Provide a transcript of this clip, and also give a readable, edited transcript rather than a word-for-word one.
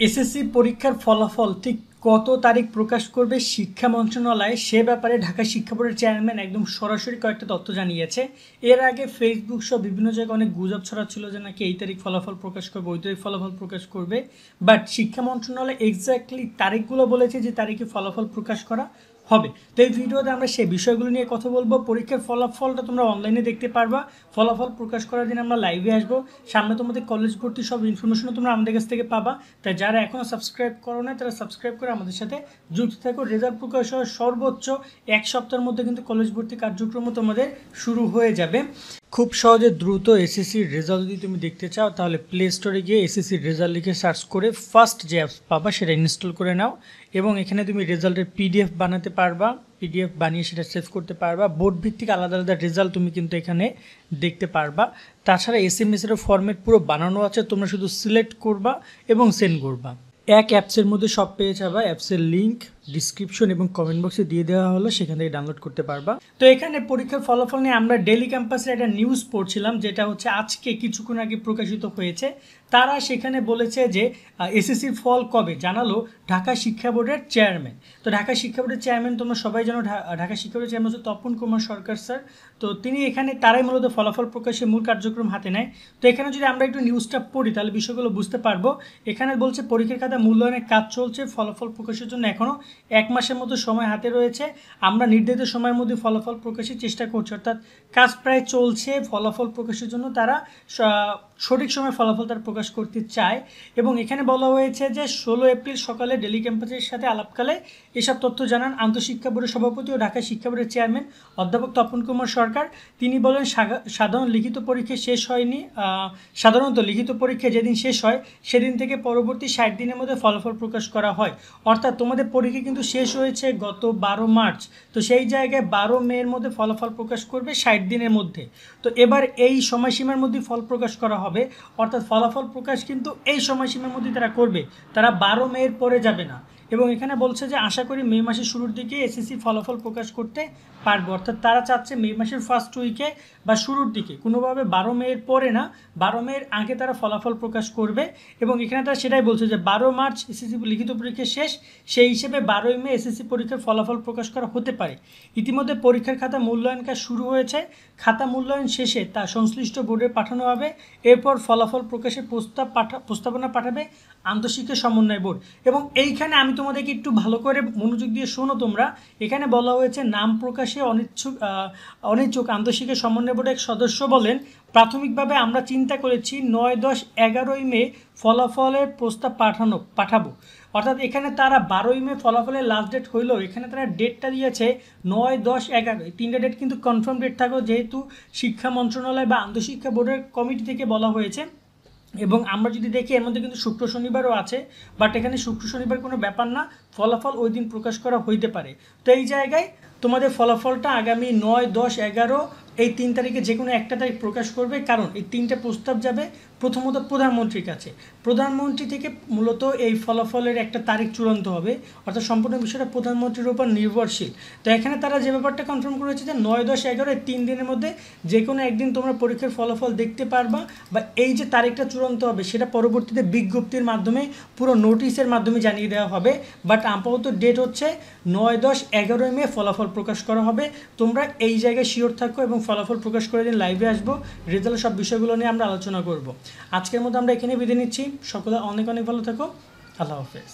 SSC পরীক্ষার ফলাফল ঠিক কত তারিখ প্রকাশ করবে শিক্ষা মন্ত্রণালয় সে ব্যাপারে ঢাকা শিক্ষা বোর্ডের চেয়ারম্যান একদম সরাসরি কয়েকটা তথ্য জানিয়েছে। এর আগে ফেসবুক সহ বিভিন্ন জায়গায় অনেক গুজব ছড়াচ্ছিল যে নাকি এই তারিখ ফলাফল প্রকাশ করবে, ওই তারিখ ফলাফল প্রকাশ করবে, বাট শিক্ষা মন্ত্রণালয় এক্স্যাক্টলি তারিখগুলো বলেছে যে তারিখে ফলাফল প্রকাশ করা হবে। তো এই ভিডিওতে আমরা সেই বিষয়গুলো নিয়ে কথা বলবো। পরীক্ষার ফলাফলটা তোমরা অনলাইনে দেখতে পারবা, ফলাফল প্রকাশ করার দিন আমরা লাইভে আসবো, সামনে তোমাদের কলেজ ভর্তি সব ইনফরমেশনও তোমরা আমাদের কাছ থেকে পাবা। তাই যারা এখনও সাবস্ক্রাইব করো না তারা সাবস্ক্রাইব করে আমাদের সাথে যুক্ত থাকো। রেজাল্ট প্রকাশ হওয়ার সর্বোচ্চ এক সপ্তাহের মধ্যে কিন্তু কলেজ ভর্তি কার্যক্রমও তোমাদের শুরু হয়ে যাবে। খুব সহজে দ্রুত এসএসসির রেজাল্ট যদি তুমি দেখতে চাও তাহলে প্লে স্টোরে গিয়ে এসএসসির রেজাল্ট লিখে সার্চ করে ফার্স্ট যে অ্যাপস পাবা সেটা ইনস্টল করে নাও এবং এখানে তুমি রেজাল্টের পিডিএফ বানাতে পারবা, পিডিএফ বানিয়ে সেটা সেভ করতে পারবা। বোর্ড ভিত্তিক আলাদা আলাদা রেজাল্ট তুমি কিন্তু এখানে দেখতে পারবা। তাছাড়া এসএমএসের ফরম্যাট পুরো বানানো আছে, তোমরা শুধু সিলেক্ট করবা এবং সেন্ড করবা। এক অ্যাপসের মধ্যে সব পেয়ে যাবা। অ্যাপসের লিঙ্ক ডিসক্রিপশন এবং কমেন্ট বক্সে দিয়ে দেওয়া হলো, সেখান থেকে ডাউনলোড করতে পারবা। তো এখানে পরীক্ষার ফলাফল নিয়ে আমরা ডেইলি ক্যাম্পাসের একটা নিউজ পড়ছিলাম, যেটা হচ্ছে আজকে কিছুক্ষণ আগে প্রকাশিত হয়েছে। তারা সেখানে বলেছে যে এসএসসির ফল কবে জানালো ঢাকা শিক্ষা বোর্ডের চেয়ারম্যান। তো ঢাকা শিক্ষা বোর্ডের চেয়ারম্যান তোমরা সবাই জানো, ঢাকা শিক্ষা বোর্ডের চেয়ারম্যান হচ্ছে তপন কুমার সরকার স্যার। তো তিনি এখানে তারাই মূলত ফলাফল প্রকাশের মূল কার্যক্রম হাতে নেয়। তো এখানে যদি আমরা একটু নিউজটা পড়ি তাহলে বিষয়গুলো বুঝতে পারবো। এখানে বলছে পরীক্ষার খাতা মূল্যায়নের কাজ চলছে, ফলাফল প্রকাশের জন্য এখনও 1 মাসের মতো সময় হাতে রয়েছে। আমরা নির্ধারিত সময়ের মধ্যে ফলাফল প্রকাশের চেষ্টা করছি, অর্থাৎ কাজ প্রায় চলছে। ফলাফল প্রকাশের জন্য তারা সঠিক সময় ফলাফল তারা প্রকাশ করতে চায়। এবং এখানে বলা হয়েছে যে 16 এপ্রিল সকালে ডেইলি ক্যাম্পাসের সাথে আলাপকালে এসব তথ্য জানান আন্তঃশিক্ষা বোর্ডের সভাপতি ও ঢাকা শিক্ষা বোর্ডের চেয়ারম্যান অধ্যাপক তপন কুমার সরকার। তিনি বলেন সাধারণত লিখিত পরীক্ষা যেদিন শেষ হয় সেদিন থেকে পরবর্তী 60 দিনের মধ্যে ফলাফল প্রকাশ করা হয়। অর্থাৎ তোমাদের পরীক্ষা কিন্তু শেষ হয়েছে গত 12 মার্চ, তো সেই জায়গায় 12 মের মধ্যে ফলাফল প্রকাশ করবে 60 দিনের মধ্যে। তো এবার এই সময়সীমার মধ্যে ফল প্রকাশ করা হবে, অর্থাৎ ফলাফল প্রকাশ কিন্তু এই সময়সীমার মধ্যে তারা করবে, তারা 12 মের পরে যাবে না। এবং এখানে বলছে যে আশা করি মে মাসের শুরুর দিকে এসএসসি ফলাফল প্রকাশ করতে পারবে, অর্থাৎ তারা চাচ্ছে মে মাসের ফার্স্ট উইকে বা শুরুর দিকে, কোনোভাবে 12 মের পরে না, 12 মের আগে তারা ফলাফল প্রকাশ করবে। এবং এখানে তারা সেটাই বলছে যে 12 মার্চ এসএসসি লিখিত পরীক্ষা শেষ, সেই হিসেবে 12ই মে এসএসসি পরীক্ষার ফলাফল প্রকাশ করা হতে পারে। ইতিমধ্যে পরীক্ষার খাতা মূল্যায়ন কাজ শুরু হয়েছে, খাতা মূল্যায়ন শেষে তা সংশ্লিষ্ট বোর্ডে পাঠানো হবে। এরপর ফলাফল প্রকাশের প্রস্তাবনা পাঠাবে আন্তঃশিক্ষা সমন্বয় বোর্ড। এবং এইখানে আমি তোমাদেরকে একটু ভালো করে মনোযোগ দিয়ে শোনো তোমরা। এখানে বলা হয়েছে নাম প্রকাশে অনিচ্ছুক আন্তঃশিক্ষা সমন্বয় বোর্ডের এক সদস্য বলেন, প্রাথমিকভাবে আমরা চিন্তা করেছি 9, 10, 11ই মে ফলাফলের প্রস্তাব পাঠাবো। অর্থাৎ এখানে তারা 12ই মে ফলাফলের লাস্ট ডেট হইলেও এখানে তারা ডেটটা দিয়েছে 9, 10, 11, এই 3টা ডেট কিন্তু কনফার্ম ডেট থাকো, যেহেতু শিক্ষা মন্ত্রণালয় বা আন্তঃশিক্ষা বোর্ডের কমিটি থেকে বলা হয়েছে। এবং আমরা যদি দেখি এর মধ্যে কিন্তু শুক্র শনিবারও আছে, বাট এখানে শুক্র শনিবার কোনো ব্যাপার না, ফলাফল ওই দিন প্রকাশ করা হইতে পারে। তো এই জায়গায় তোমাদের ফলাফলটা আগামী 9, 10, 11 এই 3 তারিখে যে কোনো একটা তারিখ প্রকাশ করবে, কারণ এই 3টা প্রস্তাব যাবে প্রথমত প্রধানমন্ত্রীর কাছে, প্রধানমন্ত্রী থেকে মূলত এই ফলাফলের একটা তারিখ চূড়ান্ত হবে, অর্থাৎ সম্পূর্ণ বিষয়টা প্রধানমন্ত্রীর উপর নির্ভরশীল। তো এখানে তারা যে ব্যাপারটা কনফার্ম করেছে যে 9, 10, 11 এই 3 দিনের মধ্যে যে কোনো একদিন তোমরা পরীক্ষার ফলাফল দেখতে পারবা, বা এই যে তারিখটা চূড়ান্ত হবে সেটা পরবর্তীতে বিজ্ঞপ্তির মাধ্যমে পুরো নোটিশের মাধ্যমে জানিয়ে দেওয়া হবে। বাট আপাতত ডেট হচ্ছে 9, 10, 11 মে ফলাফল প্রকাশ করা হবে। তোমরা এই জায়গায় শিওর থাকো এবং ফলাফল প্রকাশ করে দিন লাইভে আসবো, রেজাল্টের সব বিষয়গুলো নিয়ে আমরা আলোচনা করব। আজকের মতো আমরা এখানে বিদায় নিচ্ছি, সকলে অনেক অনেক ভালো থাকো, আল্লাহ হাফেজ।